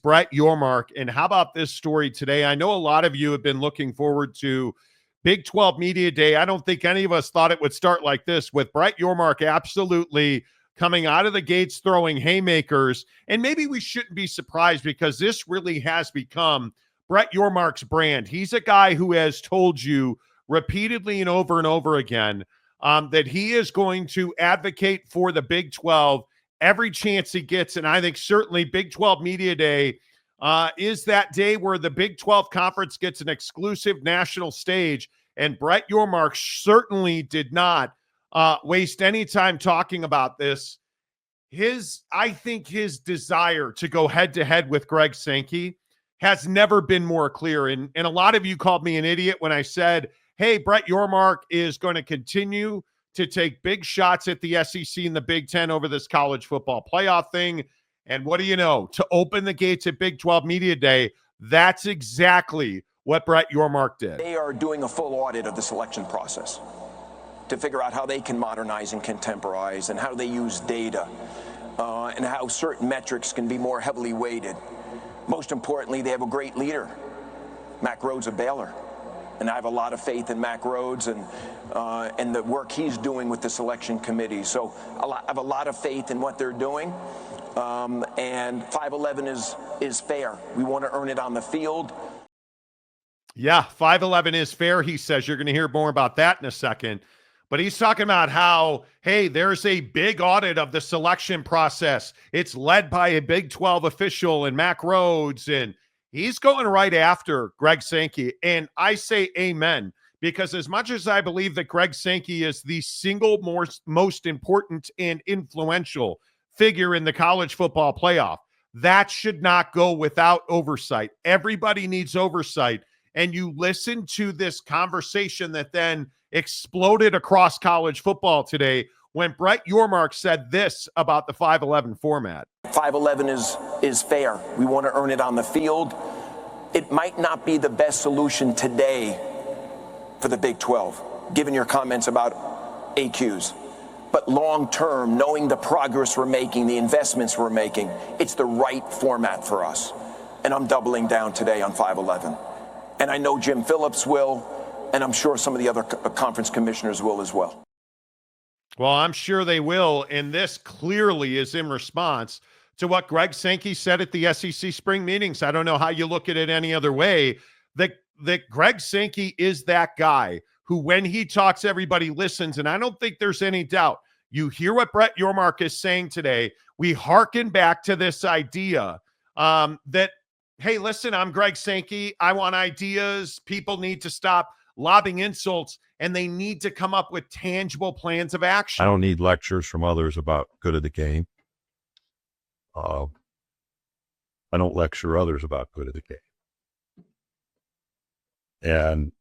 Brett Yormark. And how about this story today? I know a lot of you have been looking forward to Big 12 Media Day. I don't think any of us thought it would start like this, with Brett Yormark absolutely coming out of the gates throwing haymakers. And maybe we shouldn't be surprised, because this really has become Brett Yormark's brand. He's a guy who has told you repeatedly and over again that he is going to advocate for the Big 12 every chance he gets. And I think certainly Big 12 Media Day is that day where the Big 12 Conference gets an exclusive national stage. And Brett Yormark certainly did not waste any time talking about this. I think his desire to go head-to-head with Greg Sankey has never been more clear. And a lot of you called me an idiot when I said, hey, Brett Yormark is going to continue to take big shots at the SEC and the Big Ten over this college football playoff thing. And what do you know? To open the gates at Big 12 Media Day, that's exactly what Brett Yormark did. They are doing a full audit of the selection process to figure out how they can modernize and contemporize, and how they use data, and how certain metrics can be more heavily weighted. Most importantly, they have a great leader, Mack Rhoades of Baylor. And I have a lot of faith in Mack Rhoades and the work he's doing with the selection committee. So I have a lot of faith in what they're doing. And 511 is fair. We want to earn it on the field. Yeah, 511 is fair, he says. You're going to hear more about that in a second. But he's talking about how, hey, there's a big audit of the selection process. It's led by a Big 12 official and Mack Rhoades, and he's going right after Greg Sankey. And I say amen, because as much as I believe that Greg Sankey is the single most important and influential figure in the college football playoff, that should not go without oversight. Everybody needs oversight. And you listen to this conversation that then exploded across college football today when Brett Yormark said this about the 511 format. 511 is fair. We want to earn it on the field. It might not be the best solution today for the Big 12, given your comments about AQs. But long term, knowing the progress we're making, the investments we're making, it's the right format for us. And I'm doubling down today on 511. And I know Jim Phillips will, and I'm sure some of the other conference commissioners will as well. Well, I'm sure they will, and this clearly is in response to what Greg Sankey said at the SEC spring meetings. I don't know how you look at it any other way, that Greg Sankey is that guy who, when he talks, everybody listens, and I don't think there's any doubt. You hear what Brett Yormark is saying today. We hearken back to this idea that, hey, listen, I'm Greg Sankey. I want ideas. People need to stop lobbing insults, and they need to come up with tangible plans of action. I don't need lectures from others about good of the game. I don't lecture others about good of the game. And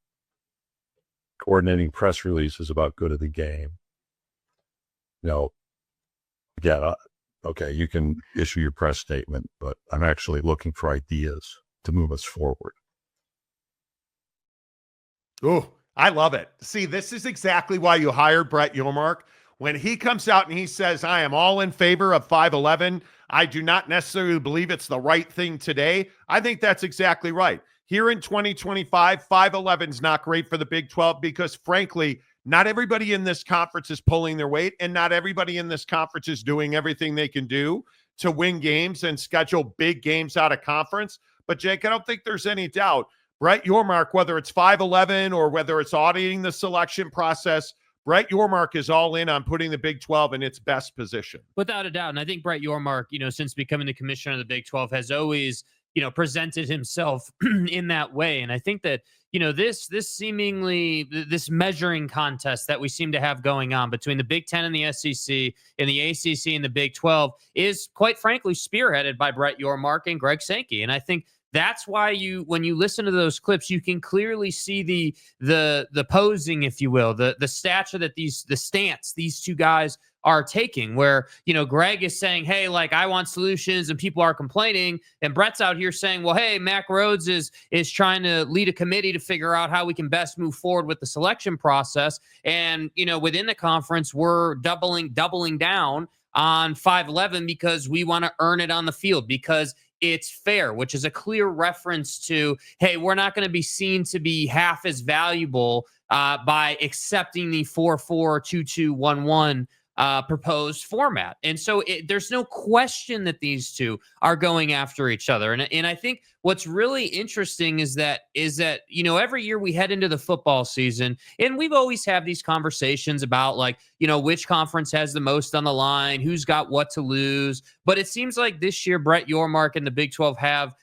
coordinating press releases about good of the game. Again, okay, you can issue your press statement, but I'm actually looking for ideas to move us forward. Oh, I love it. See, this is exactly why you hired Brett Yormark. When he comes out and he says, I am all in favor of 511, I do not necessarily believe it's the right thing today. I think that's exactly right. Here in 2025, 511 is not great for the Big 12 because, frankly, not everybody in this conference is pulling their weight, and not everybody in this conference is doing everything they can do to win games and schedule big games out of conference. But, Jake, I don't think there's any doubt. Brett Yormark, whether it's 511 or whether it's auditing the selection process, Brett Yormark is all in on putting the Big 12 in its best position. Without a doubt. And I think Brett Yormark, since becoming the commissioner of the Big 12, has always, presented himself in that way. And I think that, this measuring contest that we seem to have going on between the Big 10 and the SEC and the ACC and the Big 12 is, quite frankly, spearheaded by Brett Yormark and Greg Sankey. And I think that's why when you listen to those clips, you can clearly see the posing, if you will, the stature that the stance these two guys are taking, where, Greg is saying, hey, I want solutions, and people are complaining. And Brett's out here saying, well, hey, Mack Rhoades is trying to lead a committee to figure out how we can best move forward with the selection process. And, within the conference, we're doubling down on 511 because we want to earn it on the field, because it's fair, which is a clear reference to, hey, we're not going to be seen to be half as valuable by accepting the 4-4-2-2-1-1 proposed format. And so there's no question that these two are going after each other. And I think what's really interesting is that, every year we head into the football season, and we've always had these conversations about, like, which conference has the most on the line, who's got what to lose. But it seems like this year Brett Yormark and the Big 12 have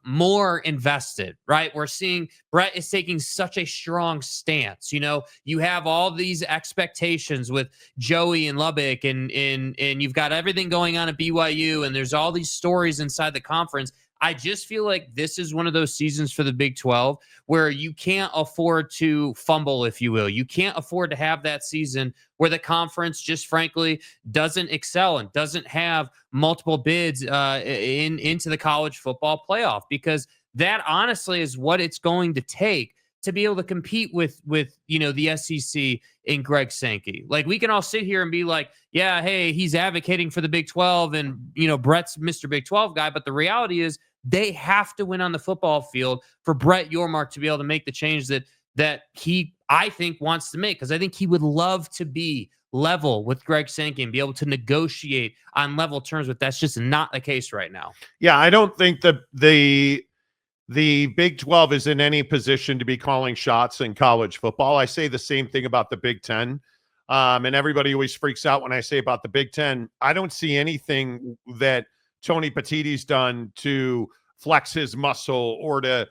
more invested, right? We're seeing Brett is taking such a strong stance. You have all these expectations with Joey and Lubbock, and you've got everything going on at BYU, and there's all these stories inside the conference. I just feel like this is one of those seasons for the Big 12 where you can't afford to fumble, if you will. You can't afford to have that season where the conference just frankly doesn't excel and doesn't have multiple bids into the college football playoff, because that honestly is what it's going to take to be able to compete with the SEC and Greg Sankey. Like, we can all sit here and be like, yeah, hey, he's advocating for the Big 12 and, Brett's Mr. Big 12 guy. But the reality is they have to win on the football field for Brett Yormark to be able to make the change that he, I think, wants to make. Because I think he would love to be level with Greg Sankey and be able to negotiate on level terms, but that's just not the case right now. Yeah, I don't think the Big 12 is in any position to be calling shots in college football. I say the same thing about the Big 10. And everybody always freaks out when I say about the Big 10. I don't see anything that Tony Petitti's done to flex his muscle or to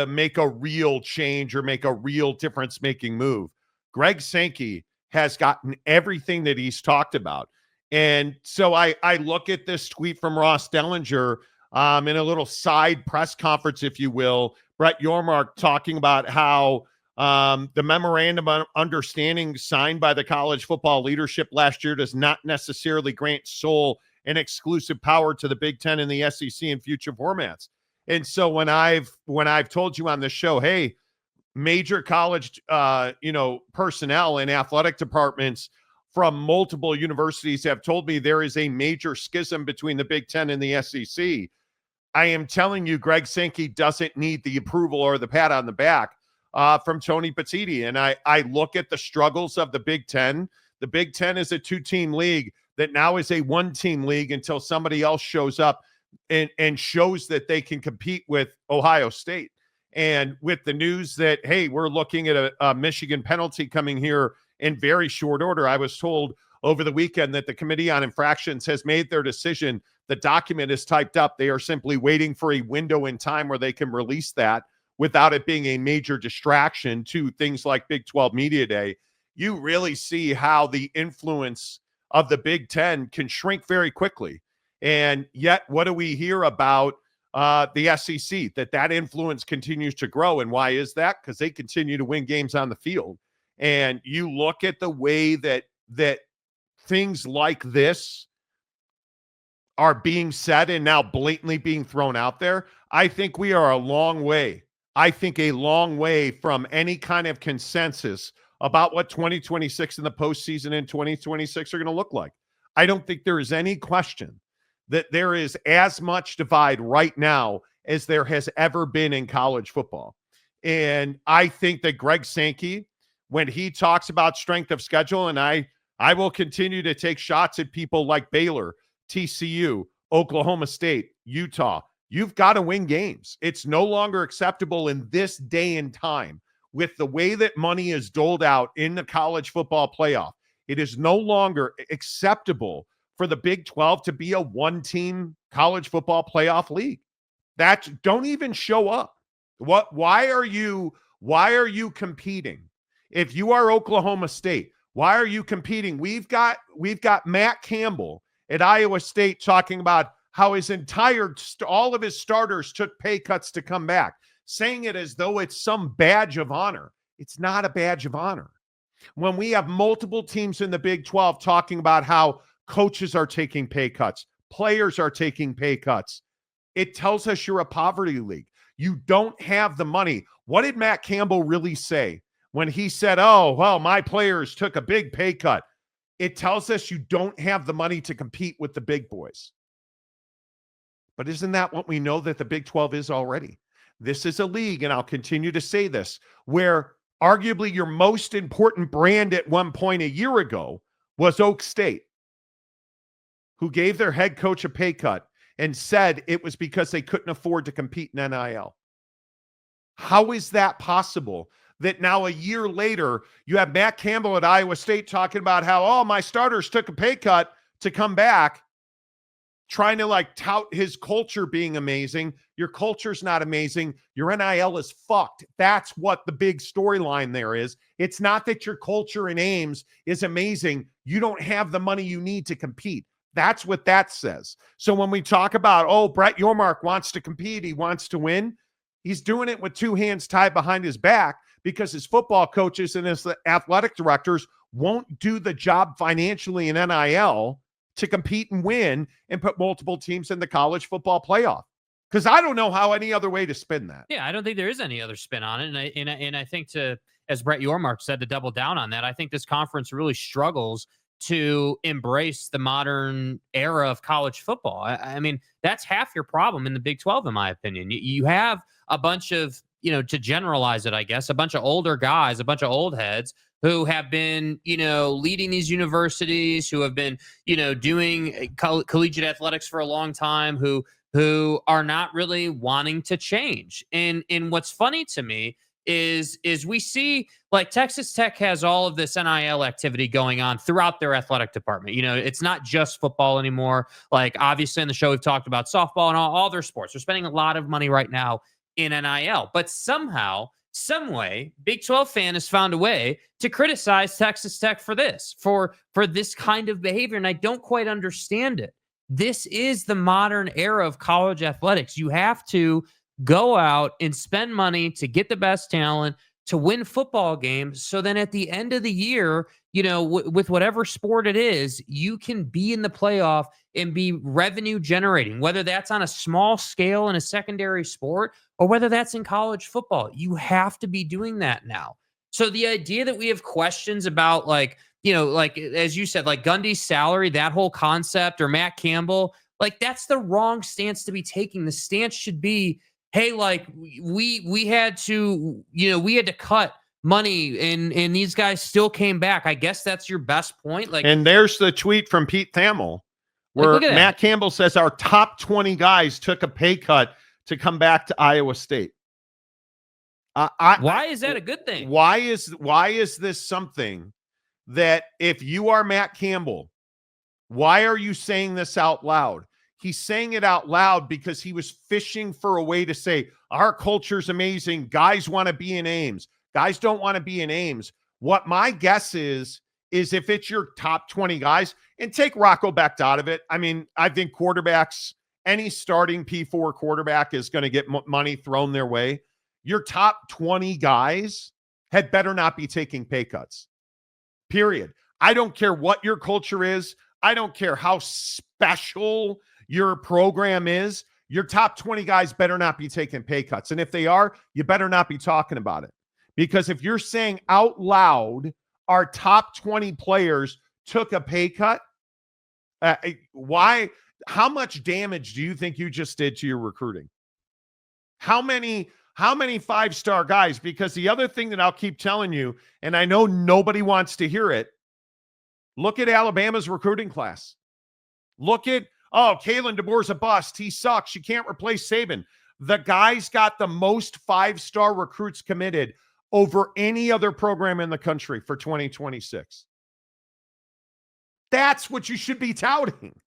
make a real change or make a real difference-making move. Greg Sankey has gotten everything that he's talked about. And so I look at this tweet from Ross Dellinger in a little side press conference, if you will, Brett Yormark talking about how the memorandum of understanding signed by the college football leadership last year does not necessarily grant sole and exclusive power to the Big Ten and the SEC in future formats. And so when I've told you on the show, hey, major college personnel and athletic departments from multiple universities have told me there is a major schism between the Big Ten and the SEC. I am telling you, Greg Sankey doesn't need the approval or the pat on the back from Tony Petitti. And I look at the struggles of the Big Ten. The Big Ten is a two-team league that now is a one-team league until somebody else shows up and shows that they can compete with Ohio State. And with the news that, hey, we're looking at a Michigan penalty coming here in very short order, I was told over the weekend that the Committee on Infractions has made their decision. The document is typed up. They are simply waiting for a window in time where they can release that without it being a major distraction to things like Big 12 Media Day. You really see how the influence of the Big Ten can shrink very quickly. And yet, what do we hear about the SEC? That influence continues to grow. And why is that? Because they continue to win games on the field. And you look at the way that things like this are being said and now blatantly being thrown out there. I think we are a long way. I think a long way from any kind of consensus about what 2026 and the postseason in 2026 are going to look like. I don't think there is any question that there is as much divide right now as there has ever been in college football. And I think that Greg Sankey, when he talks about strength of schedule, and I will continue to take shots at people like Baylor, TCU, Oklahoma State, Utah. You've got to win games. It's no longer acceptable in this day and time with the way that money is doled out in the college football playoff. It is no longer acceptable for the Big 12 to be a one-team college football playoff league. Don't even show up. Why are you competing? If you are Oklahoma State, why are you competing? We've got Matt Campbell at Iowa State talking about how all of his starters took pay cuts to come back, saying it as though it's some badge of honor. It's not a badge of honor. When we have multiple teams in the Big 12 talking about how coaches are taking pay cuts, players are taking pay cuts, it tells us you're a poverty league. You don't have the money. What did Matt Campbell really say when he said, oh, well, my players took a big pay cut? It tells us you don't have the money to compete with the big boys. But isn't that what we know that the Big 12 is already? This is a league, and I'll continue to say this, where arguably your most important brand at one point a year ago was Oak State, who gave their head coach a pay cut and said it was because they couldn't afford to compete in NIL. How is that possible that now a year later you have Matt Campbell at Iowa State talking about how, oh, my starters took a pay cut to come back, trying to like tout his culture being amazing. Your culture's not amazing. Your NIL is fucked. That's what the big storyline there is. It's not that your culture in Ames is amazing. You don't have the money you need to compete. That's what that says. So when we talk about, oh, Brett Yormark wants to compete, he wants to win, he's doing it with two hands tied behind his back because his football coaches and his athletic directors won't do the job financially in NIL to compete and win and put multiple teams in the college football playoff. Because I don't know how any other way to spin that. Yeah, I don't think there is any other spin on it. And I think as Brett Yormark said, to double down on that, I think this conference really struggles to embrace the modern era of college football. I mean, that's half your problem in the Big 12, in my opinion. You have a bunch of, to generalize it, I guess, a bunch of older guys, a bunch of old heads who have been, leading these universities, who have been, doing collegiate athletics for a long time, who are not really wanting to change. And what's funny to me is we see like Texas Tech has all of this NIL activity going on throughout their athletic department. It's not just football anymore. Like obviously in the show, we've talked about softball and all their sports. They're spending a lot of money right now in NIL, but somehow, some way, Big 12 fan has found a way to criticize Texas Tech for this, for this kind of behavior. And I don't quite understand it. This is the modern era of college athletics. You have to go out and spend money to get the best talent, to win football games. So then at the end of the year, with whatever sport it is, you can be in the playoff and be revenue generating, whether that's on a small scale in a secondary sport or whether that's in college football. You have to be doing that now. So the idea that we have questions about like as you said, like Gundy's salary, that whole concept, or Matt Campbell, like that's the wrong stance to be taking. The stance should be, hey, like we had to cut money and these guys still came back. I guess that's your best point. Like, and there's the tweet from Pete Thamel where Matt Campbell says our top 20 guys took a pay cut to come back to Iowa State. Why is that a good thing? Why is this something that if you are Matt Campbell, why are you saying this out loud? He's saying it out loud because he was fishing for a way to say, our culture's amazing. Guys want to be in Ames. Guys don't want to be in Ames. What my guess is if it's your top 20 guys, and take Rocco Becht out of it. I mean, I think quarterbacks, any starting P4 quarterback is going to get money thrown their way. Your top 20 guys had better not be taking pay cuts. Period. I don't care what your culture is. I don't care how special your program is. Your top 20 guys better not be taking pay cuts. And if they are, you better not be talking about it. Because if you're saying out loud, our top 20 players took a pay cut, why? How much damage do you think you just did to your recruiting? How many 5-star guys? Because the other thing that I'll keep telling you, and I know nobody wants to hear it, look at Alabama's recruiting class. Look at, Kalen DeBoer's a bust. He sucks. You can't replace Saban. The guy's got the most 5-star recruits committed over any other program in the country for 2026. That's what you should be touting.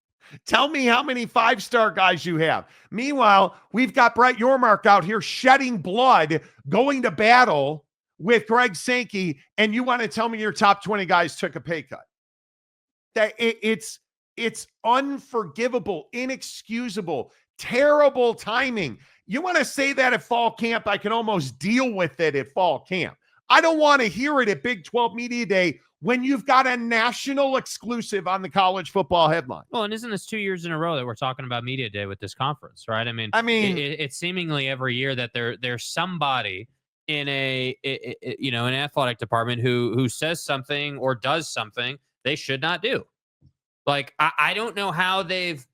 Tell me how many 5-star guys you have. Meanwhile, we've got Brett Yormark out here shedding blood, going to battle with Greg Sankey, and you want to tell me your top 20 guys took a pay cut. It's unforgivable, inexcusable, terrible timing. You want to say that at fall camp, I can almost deal with it at fall camp. I don't want to hear it at Big 12 Media Day when you've got a national exclusive on the college football headline. Well, and isn't this 2 years in a row that we're talking about Media Day with this conference, right? I mean, it's seemingly every year that there's somebody in an athletic department who says something or does something they should not do. Like, I don't know how they've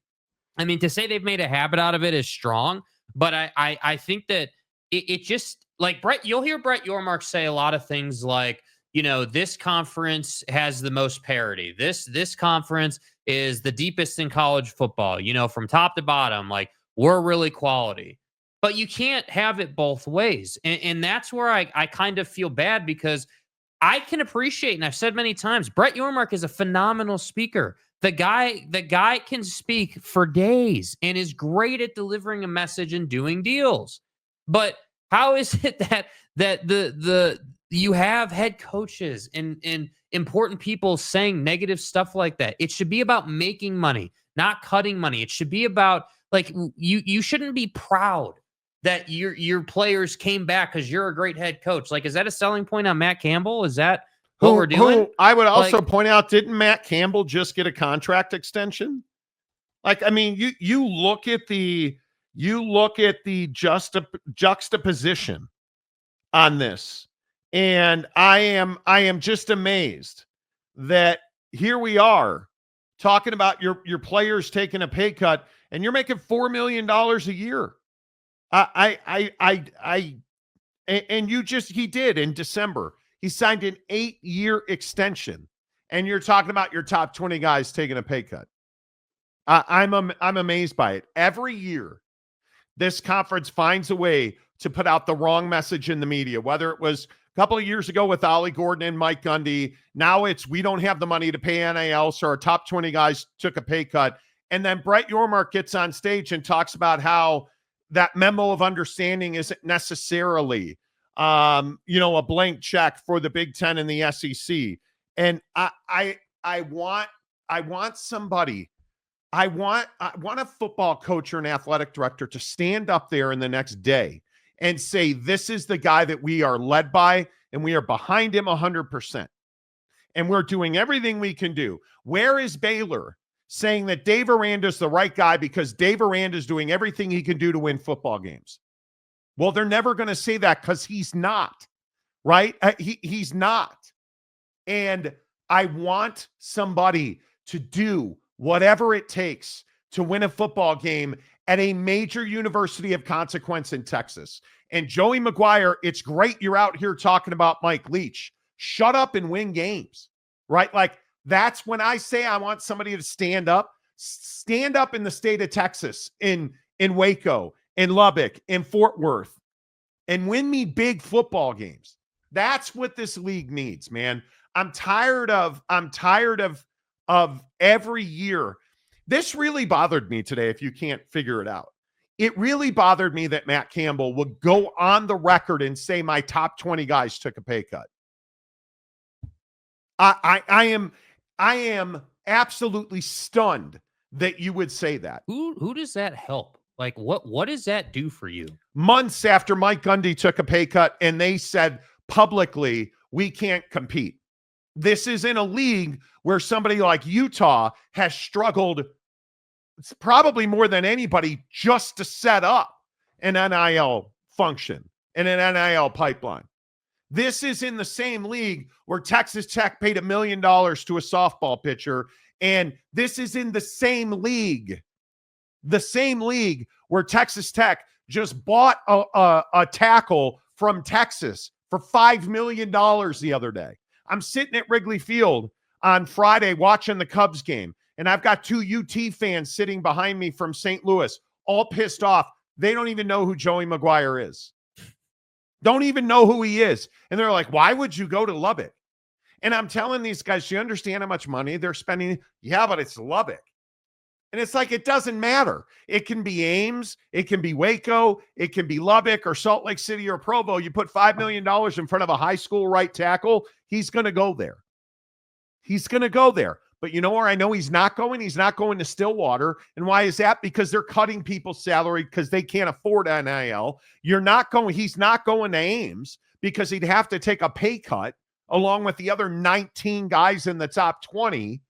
I mean, to say they've made a habit out of it is strong, but I think that it just like you'll hear Brett Yormark say a lot of things like, this conference has the most parity. This conference is the deepest in college football, from top to bottom, like we're really quality. But you can't have it both ways. And that's where I kind of feel bad because I can appreciate, and I've said many times, Brett Yormark is a phenomenal speaker. The guy can speak for days and is great at delivering a message and doing deals. But how is it that the you have head coaches and important people saying negative stuff like that? It should be about making money, not cutting money. It should be about like you shouldn't be proud that your players came back because you're a great head coach. Like, is that a selling point on Matt Campbell? Is that what we're doing? Who I would also point out, didn't Matt Campbell just get a contract extension? Like, I mean, you look at the juxtaposition on this, and I am just amazed that here we are talking about your players taking a pay cut, and you're making $4 million a year. He did in December. He signed an 8-year extension, and you're talking about your top 20 guys taking a pay cut. I'm amazed by it. Every year, this conference finds a way to put out the wrong message in the media, whether it was a couple of years ago with Ollie Gordon and Mike Gundy. Now it's we don't have the money to pay NIL, so our top 20 guys took a pay cut. And then Brett Yormark gets on stage and talks about how that memo of understanding isn't necessarily, a blank check for the Big Ten and the SEC. And I want somebody, I want a football coach or an athletic director to stand up there in the next day and say, this is the guy that we are led by, and we are behind him 100%. And we're doing everything we can do. Where is Baylor saying that Dave Aranda's the right guy because Dave Aranda's doing everything he can do to win football games? Well, they're never going to say that because he's not, right? He's not. And I want somebody to do whatever it takes to win a football game at a major university of consequence in Texas. And Joey McGuire, it's great you're out here talking about Mike Leach. Shut up and win games, right? Like, that's when I say I want somebody to stand up in the state of Texas, in Waco, in Lubbock, in Fort Worth, and win me big football games. That's what this league needs, man. I'm tired of every year. This really bothered me today, if you can't figure it out. It really bothered me that Matt Campbell would go on the record and say my top 20 guys took a pay cut. I am absolutely stunned that you would say that. Who does that help? Like, what does that do for you? Months after Mike Gundy took a pay cut and they said publicly, we can't compete. This is in a league where somebody like Utah has struggled probably more than anybody just to set up an NIL function and an NIL pipeline. This is in the same league where Texas Tech paid $1 million to a softball pitcher. And this is in the same league where Texas Tech just bought a tackle from Texas for $5 million the other day. I'm sitting at Wrigley Field on Friday watching the Cubs game, and I've got 2 UT fans sitting behind me from St. Louis, all pissed off. They don't even know who Joey McGuire is. Don't even know who he is. And they're like, why would you go to Lubbock? And I'm telling these guys, do you understand how much money they're spending? Yeah, but it's Lubbock. And it's like, it doesn't matter. It can be Ames, it can be Waco, it can be Lubbock or Salt Lake City or Provo. You put $5 million in front of a high school right tackle, he's going to go there. He's going to go there. But you know where I know he's not going? He's not going to Stillwater. And why is that? Because they're cutting people's salary because they can't afford NIL. He's not going to Ames because he'd have to take a pay cut along with the other 19 guys in the top 20.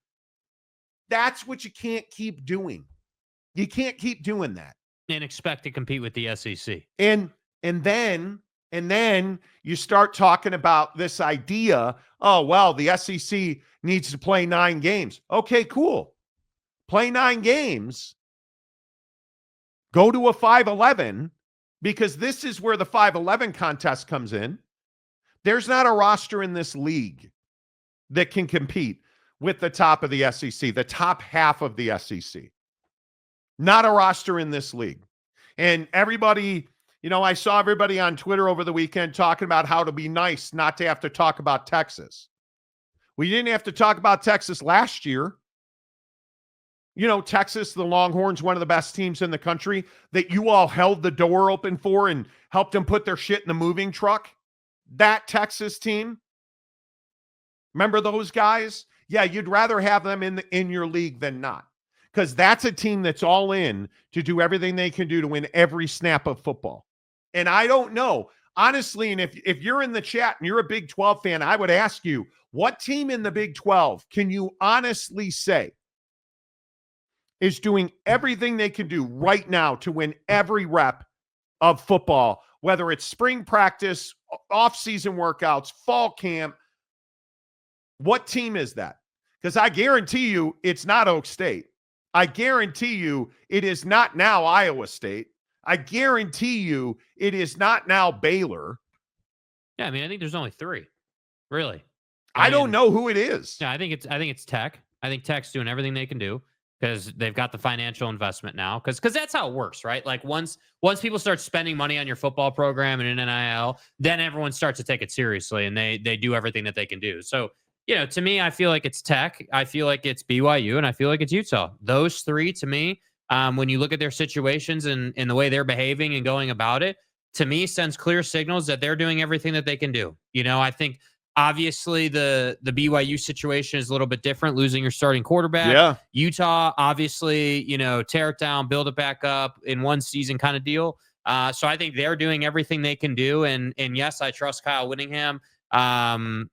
That's what you can't keep doing. You can't keep doing that. And expect to compete with the SEC. And then you start talking about this idea, oh, well, the SEC needs to play 9 games. Okay, cool. Play 9 games. Go to a 5-11, because this is where the 5-11 contest comes in. There's not a roster in this league that can compete with the top of the SEC, the top half of the SEC. Not a roster in this league. And everybody, I saw everybody on Twitter over the weekend talking about how to be nice not to have to talk about Texas. We didn't have to talk about Texas last year. Texas, the Longhorns, one of the best teams in the country that you all held the door open for and helped them put their shit in the moving truck. That Texas team, remember those guys? Yeah, you'd rather have them in your league than not, because that's a team that's all in to do everything they can do to win every snap of football. And I don't know, honestly, and if you're in the chat and you're a Big 12 fan, I would ask you, what team in the Big 12 can you honestly say is doing everything they can do right now to win every rep of football, whether it's spring practice, off-season workouts, fall camp? What team is that? Because I guarantee you it's not Oak State. I guarantee you it is not now Iowa State. I guarantee you it is not now Baylor. Yeah, I think there's only 3, really. I don't know who it is. Yeah, I think it's Tech. I think Tech's doing everything they can do because they've got the financial investment now. Because that's how it works, right? Like once people start spending money on your football program and in NIL, then everyone starts to take it seriously and they do everything that they can do. So, to me, I feel like it's Tech, I feel like it's BYU, and I feel like it's Utah. Those 3, to me, when you look at their situations and the way they're behaving and going about it, to me, sends clear signals that they're doing everything that they can do. I think obviously the BYU situation is a little bit different, losing your starting quarterback. Yeah. Utah, obviously, tear it down, build it back up in one season kind of deal. So I think they're doing everything they can do. And yes, I trust Kyle Whittingham, to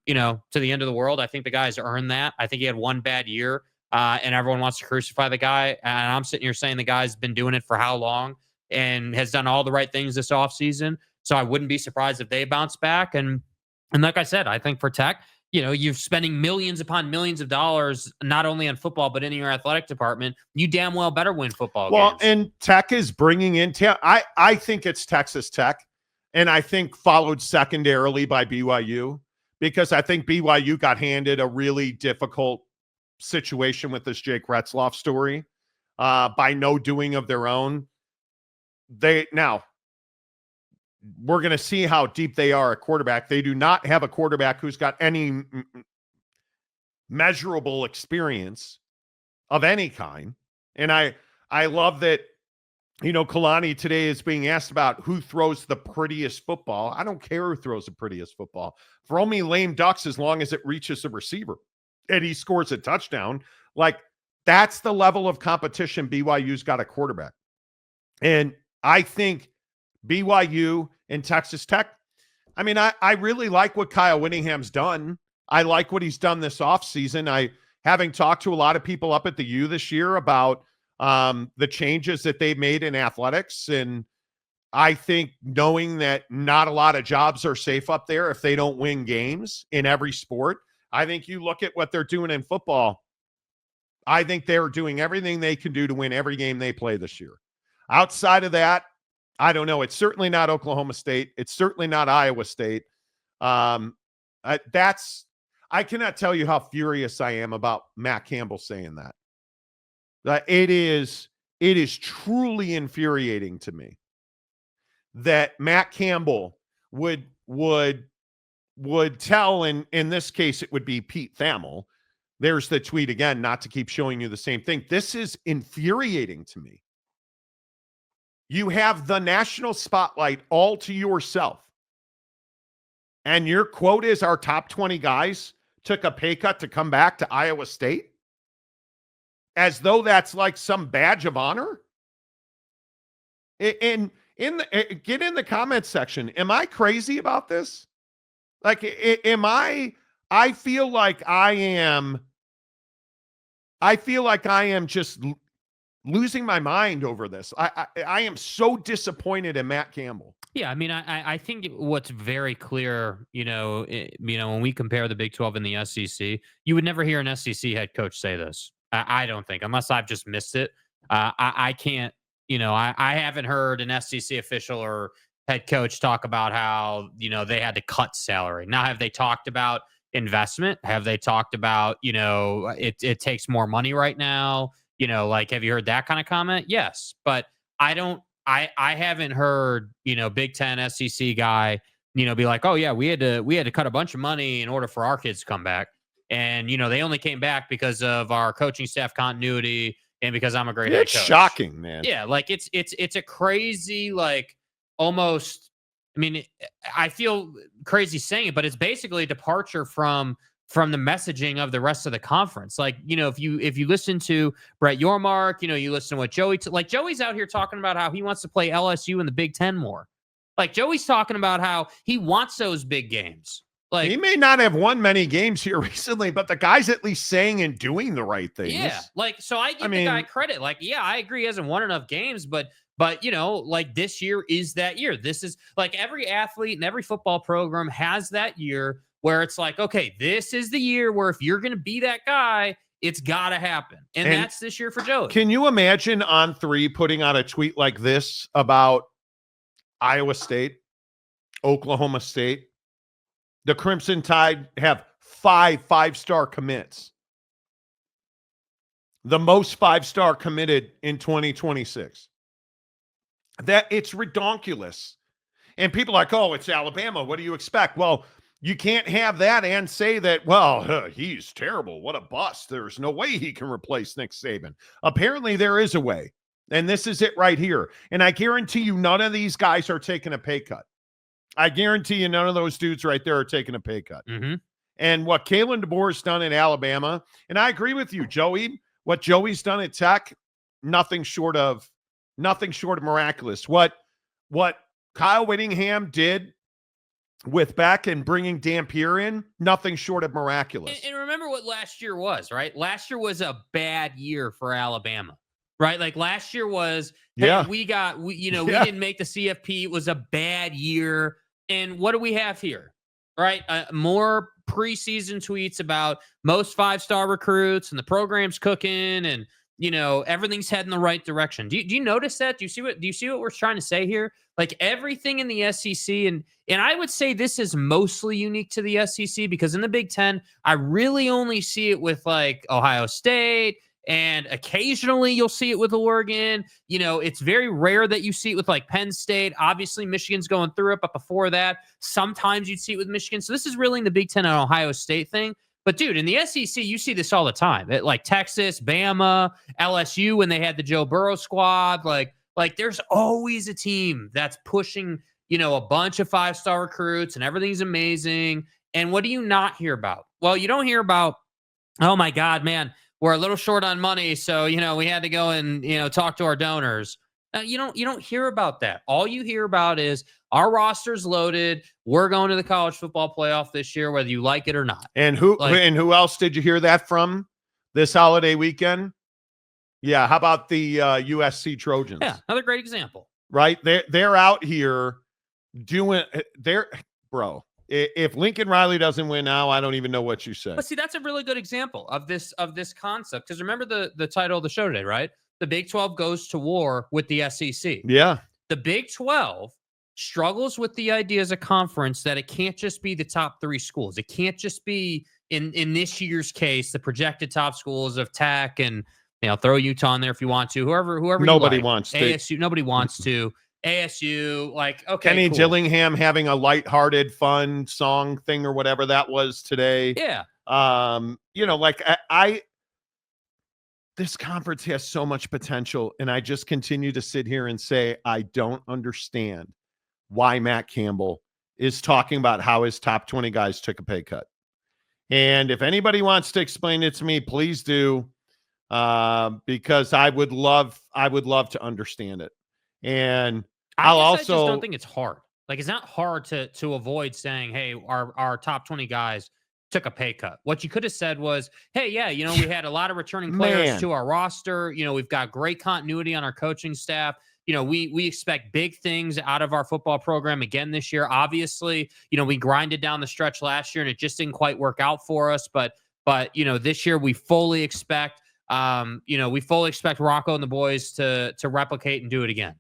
the end of the world. I think the guy's earned that. I think he had one bad year, and everyone wants to crucify the guy. And I'm sitting here saying the guy's been doing it for how long and has done all the right things this offseason. So I wouldn't be surprised if they bounce back. And like I said, I think for Tech, you're spending millions upon millions of dollars, not only on football, but in your athletic department. You damn well better win football games. And Tech is bringing in I think it's Texas Tech, and I think followed secondarily by BYU, because I think BYU got handed a really difficult situation with this Jake Retzlaff story by no doing of their own. We're going to see how deep they are at quarterback. They do not have a quarterback who's got any measurable experience of any kind. And I love that, Kalani today is being asked about who throws the prettiest football. I don't care who throws the prettiest football. Throw me lame ducks as long as it reaches the receiver and he scores a touchdown. Like, that's the level of competition BYU's got a quarterback. And I think BYU and Texas Tech, I really like what Kyle Whittingham's done. I like what he's done this offseason. Having talked to a lot of people up at the U this year about the changes that they've made in athletics, and I think knowing that not a lot of jobs are safe up there if they don't win games in every sport, I think you look at what they're doing in football, I think they're doing everything they can do to win every game they play this year. Outside of that, I don't know. It's certainly not Oklahoma State. It's certainly not Iowa State. I cannot tell you how furious I am about Matt Campbell saying that. It is truly infuriating to me that Matt Campbell would tell, in this case, it would be Pete Thamel. There's the tweet again, not to keep showing you the same thing. This is infuriating to me. You have the national spotlight all to yourself. And your quote is our top 20 guys took a pay cut to come back to Iowa State? As though that's like some badge of honor? Get in the comments section. Am I crazy about this? Like, I feel like I am just losing my mind over this. I am so disappointed in Matt Campbell. Yeah, I think what's very clear, when we compare the Big 12 and the SEC, you would never hear an SEC head coach say this. I don't think, unless I've just missed it. I can't I haven't heard an SEC official or head coach talk about how, they had to cut salary. Now, have they talked about investment? Have they talked about, it takes more money right now? Have you heard that kind of comment? Yes. But I haven't heard, Big Ten SEC guy, be like, oh yeah, we had to cut a bunch of money in order for our kids to come back. And, they only came back because of our coaching staff continuity and because I'm a great head coach. It's shocking, man. Yeah. It's a crazy, almost, I feel crazy saying it, but it's basically a departure from the messaging of the rest of the conference. If you listen to Brett Yormark, you listen to what Joey's out here talking about how he wants to play LSU in the Big Ten more. Joey's talking about how he wants those big games. He may not have won many games here recently, but the guy's at least saying and doing the right things. Yeah. So I give the guy credit. I agree he hasn't won enough games, but this year is that year. This is every athlete and every football program has that year where it's okay, this is the year where if you're going to be that guy, it's got to happen. And that's this year for Joey. Can you imagine On3 putting out a tweet like this about Iowa State, Oklahoma State? The Crimson Tide have 5-star commits. The most 5-star committed in 2026. That it's redonkulous. And people are like, oh, it's Alabama. What do you expect? Well, you can't have that and say that, well, he's terrible. What a bust. There's no way he can replace Nick Saban. Apparently there is a way. And this is it right here. And I guarantee you none of these guys are taking a pay cut. I guarantee you none of those dudes right there are taking a pay cut. Mm-hmm. And what Kalen DeBoer's done in Alabama, and I agree with you, Joey, what Joey's done at Tech, nothing short of miraculous. What Kyle Whittingham did with Beck and bringing Dampier in, nothing short of miraculous. And remember what last year was, right? Last year was a bad year for Alabama, right? Last year was, hey, we didn't make the CFP. It was a bad year. And what do we have here, right? More preseason tweets about most 5-star recruits and the program's cooking and, everything's heading the right direction. Do you notice that? Do you see what we're trying to say here? Everything in the SEC, and I would say this is mostly unique to the SEC because in the Big Ten, I really only see it with Ohio State, and occasionally you'll see it with Oregon. It's very rare that you see it with Penn State. Obviously, Michigan's going through it, but before that, sometimes you'd see it with Michigan. So this is really in the Big Ten and Ohio State thing. But dude, in the SEC, you see this all the time. Texas, Bama, LSU, when they had the Joe Burrow squad, there's always a team that's pushing, a bunch of 5-star recruits and everything's amazing. And what do you not hear about? Well, you don't hear about, oh my God, man, we're a little short on money. So, we had to go and, talk to our donors. You don't hear about that. All you hear about is our roster's loaded. We're going to the college football playoff this year, whether you like it or not. And who else did you hear that from this holiday weekend? Yeah. How about the USC Trojans? Yeah. Another great example, right? They're out here doing bro. If Lincoln Riley doesn't win now, I don't even know what you say. But see, that's a really good example of this concept. Because remember the title of the show today, right? The Big 12 goes to war with the SEC. Yeah. The Big 12 struggles with the idea as a conference that it can't just be the top 3 schools. It can't just be, in this year's case, the projected top schools of Tech and, throw Utah in there if you want to. Whoever nobody you like. wants to. ASU, nobody wants to. ASU, okay, Kenny cool. Dillingham having a lighthearted, fun song thing or whatever that was today. Yeah. This conference has so much potential, and I just continue to sit here and say, I don't understand why Matt Campbell is talking about how his top 20 guys took a pay cut. And if anybody wants to explain it to me, please do, because I would love to understand it. And I just don't think it's hard. It's not hard to avoid saying, hey, our top 20 guys took a pay cut. What you could have said was, hey, yeah, we had a lot of returning players to our roster. We've got great continuity on our coaching staff. We expect big things out of our football program again this year. Obviously, we grinded down the stretch last year and it just didn't quite work out for us. But this year we fully expect We fully expect Rocco and the boys to replicate and do it again.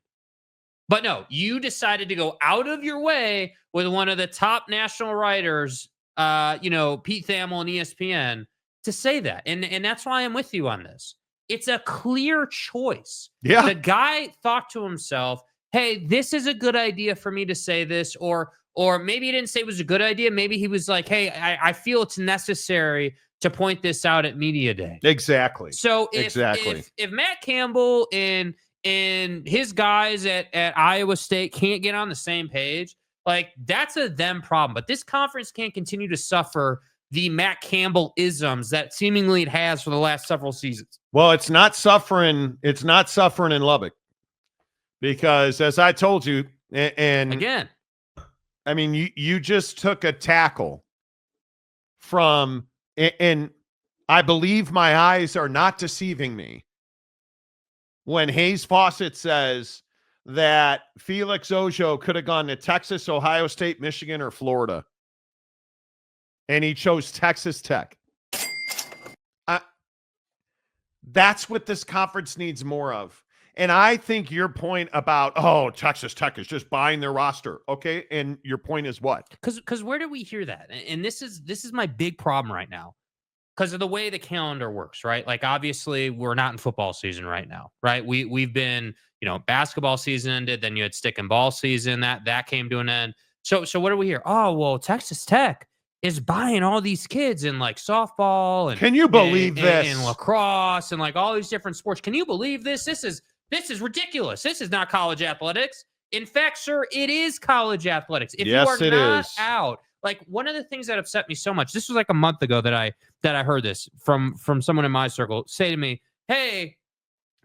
But no, you decided to go out of your way with one of the top national writers, Pete Thamel and ESPN, to say that. And that's why I'm with you on this. It's a clear choice. Yeah. The guy thought to himself, hey, this is a good idea for me to say this, or maybe he didn't say it was a good idea. Maybe he was like, hey, I feel it's necessary to point this out at Media Day. Exactly. So if Matt Campbell and his guys at Iowa State can't get on the same page, like, that's a them problem. But this conference can't continue to suffer the Matt Campbell isms that seemingly it has for the last several seasons. Well, it's not suffering. It's not suffering in Lubbock because, as I told you, and again, I mean, you just took a tackle from, and I believe my eyes are not deceiving me when Hayes Fawcett says that Felix Ojo could have gone to Texas, Ohio State, Michigan, or Florida, and he chose Texas Tech. That's what this conference needs more of. And I think your point about, Texas Tech is just buying their roster. Okay. And your point is what? Because where do we hear that? And this is my big problem right now. Because of the way the calendar works, right? Like, obviously, we're not in football season right now, right? We've been, basketball season ended, then you had stick and ball season that came to an end. So what do we hear? Oh, well, Texas Tech is buying all these kids in like softball and can you believe this? And lacrosse and like all these different sports. Can you believe this? This is ridiculous. This is not college athletics. In fact, sir, it is college athletics. If yes, you are not out. Like, one of the things that upset me so much, this was like a month ago that I heard this from someone in my circle say to me, hey,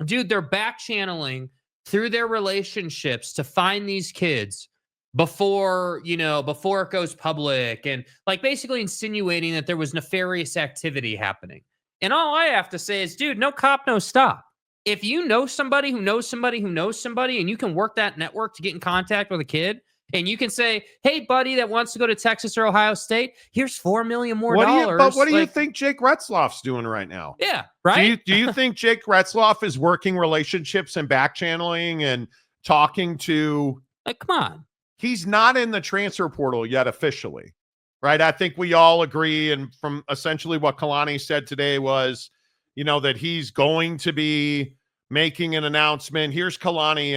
dude, they're back channeling through their relationships to find these kids before it goes public, and like basically insinuating that there was nefarious activity happening. And all I have to say is, dude, no cop, no stop. If you know somebody who knows somebody who knows somebody, and you can work that network to get in contact with a kid, and you can say, hey, buddy that wants to go to Texas or Ohio State, here's $4 million more dollars. But what do you think Jake Retzlaff's doing right now? Yeah, right? Do you think Jake Retzlaff is working relationships and back channeling and talking to... Like, come on. He's not in the transfer portal yet officially, right? I think we all agree, and from essentially what Kalani said today was, that he's going to be making an announcement. Here's Kalani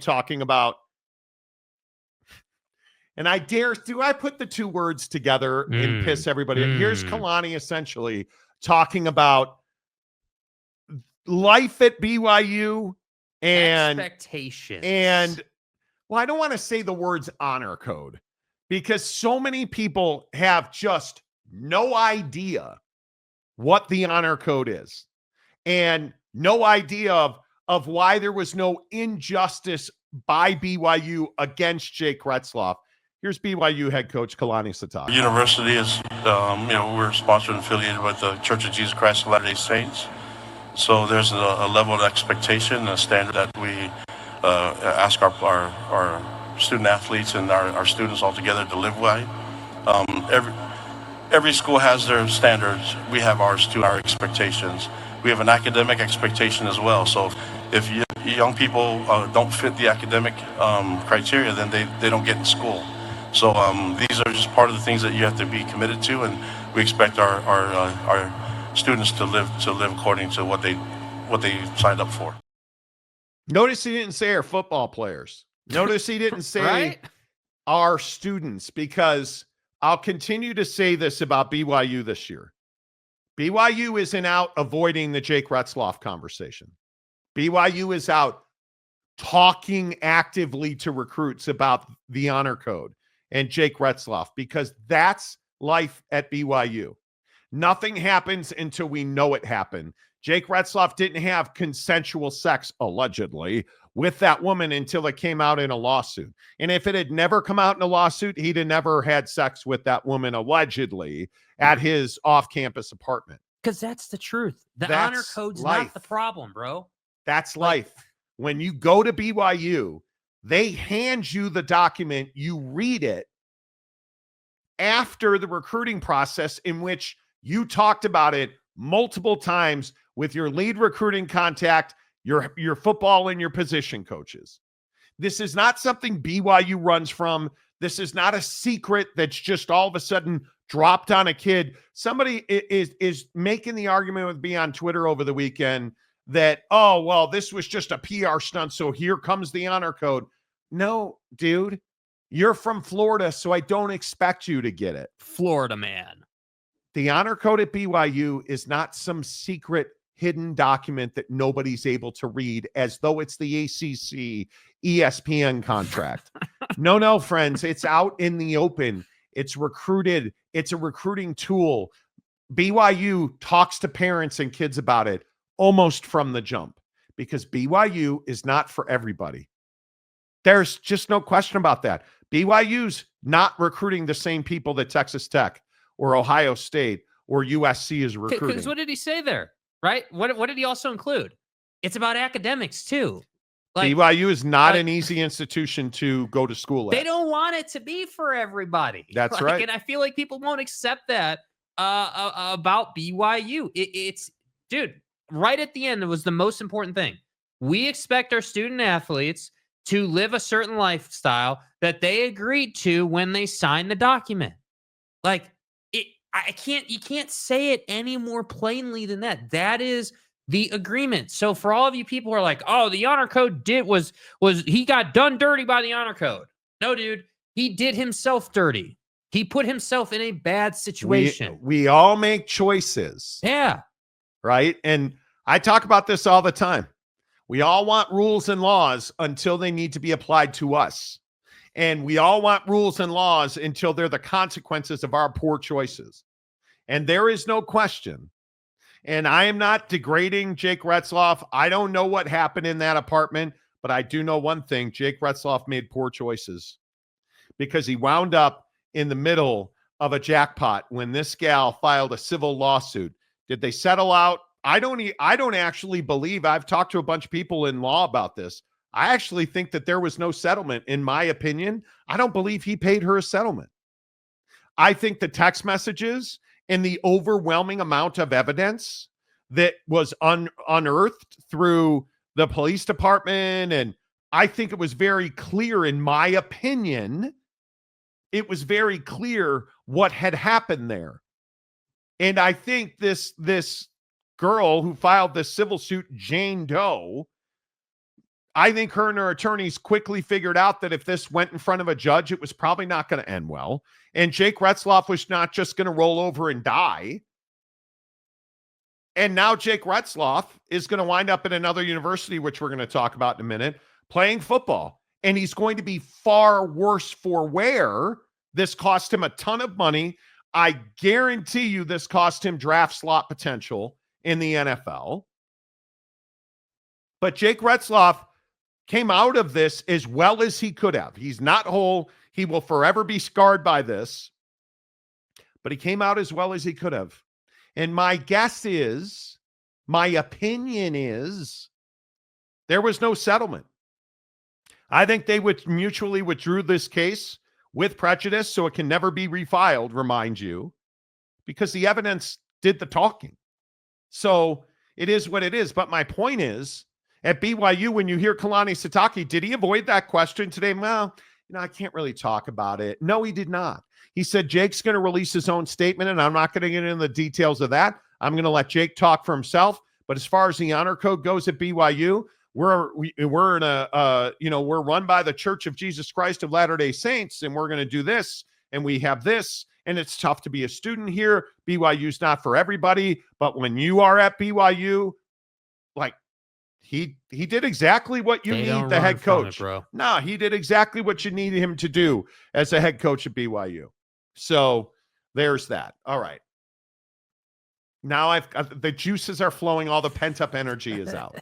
talking about... And do I put the two words together and piss everybody? Here's Kalani essentially talking about life at BYU and expectations. And, well, I don't want to say the words honor code because so many people have just no idea what the honor code is and no idea of why there was no injustice by BYU against Jake Retzlaff. Here's BYU head coach Kalani Sitake. The university is, we're sponsored and affiliated with the Church of Jesus Christ of Latter-day Saints. So there's a level of expectation, a standard that we ask our student athletes and our students all together to live by. Every school has their standards. We have ours too, our expectations. We have an academic expectation as well. So if young people don't fit the academic criteria, then they don't get in school. So these are just part of the things that you have to be committed to, and we expect our students to live according to what they signed up for. Notice he didn't say our football players. Notice he didn't say right? Our students, because I'll continue to say this about BYU this year. BYU isn't out avoiding the Jake Retzlaff conversation. BYU is out talking actively to recruits about the honor code and Jake Retzlaff, because that's life at BYU. Nothing happens until we know it happened. Jake Retzlaff didn't have consensual sex, allegedly, with that woman until it came out in a lawsuit. And if it had never come out in a lawsuit, he'd have never had sex with that woman, allegedly, at his off-campus apartment. Because that's the truth. The honor code's not the problem, bro. That's life. When you go to BYU, they hand you the document, you read it after the recruiting process in which you talked about it multiple times with your lead recruiting contact, your football and your position coaches. This is not something BYU runs from. This is not a secret that's just all of a sudden dropped on a kid. Somebody is making the argument with me on Twitter over the weekend that, oh, well, this was just a PR stunt, so here comes the honor code. No, dude, you're from Florida, so I don't expect you to get it. Florida man. The honor code at BYU is not some secret hidden document that nobody's able to read as though it's the ACC ESPN contract. No, friends, it's out in the open. It's recruited. It's a recruiting tool. BYU talks to parents and kids about it almost from the jump because BYU is not for everybody. There's just no question about that. BYU's not recruiting the same people that Texas Tech or Ohio State or USC is recruiting. Because what did he say there? Right? What did he also include? It's about academics too. Like, BYU is not an easy institution to go to school at. They don't want it to be for everybody. That's right. And I feel like people won't accept that about BYU. It's, dude, right at the end, it was the most important thing. We expect our student athletes to live a certain lifestyle that they agreed to when they signed the document. Like, you can't say it any more plainly than that. That is the agreement. So for all of you people who are like, oh, the honor code was he got done dirty by the honor code. No, dude, he did himself dirty. He put himself in a bad situation. We all make choices. Yeah. Right. And I talk about this all the time. We all want rules and laws until they need to be applied to us. And we all want rules and laws until they're the consequences of our poor choices. And there is no question. And I am not degrading Jake Retzlaff. I don't know what happened in that apartment, but I do know one thing. Jake Retzlaff made poor choices because he wound up in the middle of a jackpot when this gal filed a civil lawsuit. Did they settle out? I don't actually believe. I've talked to a bunch of people in law about this. I actually think that there was no settlement. In my opinion, I don't believe he paid her a settlement. I think the text messages and the overwhelming amount of evidence that was unearthed through the police department, and I think it was very clear, in my opinion, it was very clear what had happened there. And I think this girl who filed this civil suit, Jane Doe, I think her and her attorneys quickly figured out that if this went in front of a judge, it was probably not going to end well. And Jake Retzlaff was not just going to roll over and die. And now Jake Retzlaff is going to wind up at another university, which we're going to talk about in a minute, playing football. And he's going to be far worse for wear. This cost him a ton of money. I guarantee you this cost him draft slot potential in the NFL. But Jake Retzlaff came out of this as well as he could have. He's not whole. He will forever be scarred by this. But he came out as well as he could have. And my guess is, my opinion is, there was no settlement. I think they mutually withdrew this case with prejudice so it can never be refiled, remind you, because the evidence did the talking. So it is what it is. But my point is, at BYU, when you hear Kalani Sitake, did he avoid that question today? Well, I can't really talk about it. No, he did not. He said Jake's going to release his own statement, and I'm not going to get into the details of that. I'm going to let Jake talk for himself. But as far as the honor code goes at BYU, we're in a we're run by the Church of Jesus Christ of Latter-day Saints, and we're going to do this, and we have this, and it's tough to be a student here. BYU's not for everybody, but when you are at BYU, like, He did exactly what you need the head coach. No, he did exactly what you needed him to do as a head coach at BYU. So there's that. All right. Now the juices are flowing. All the pent up energy is out.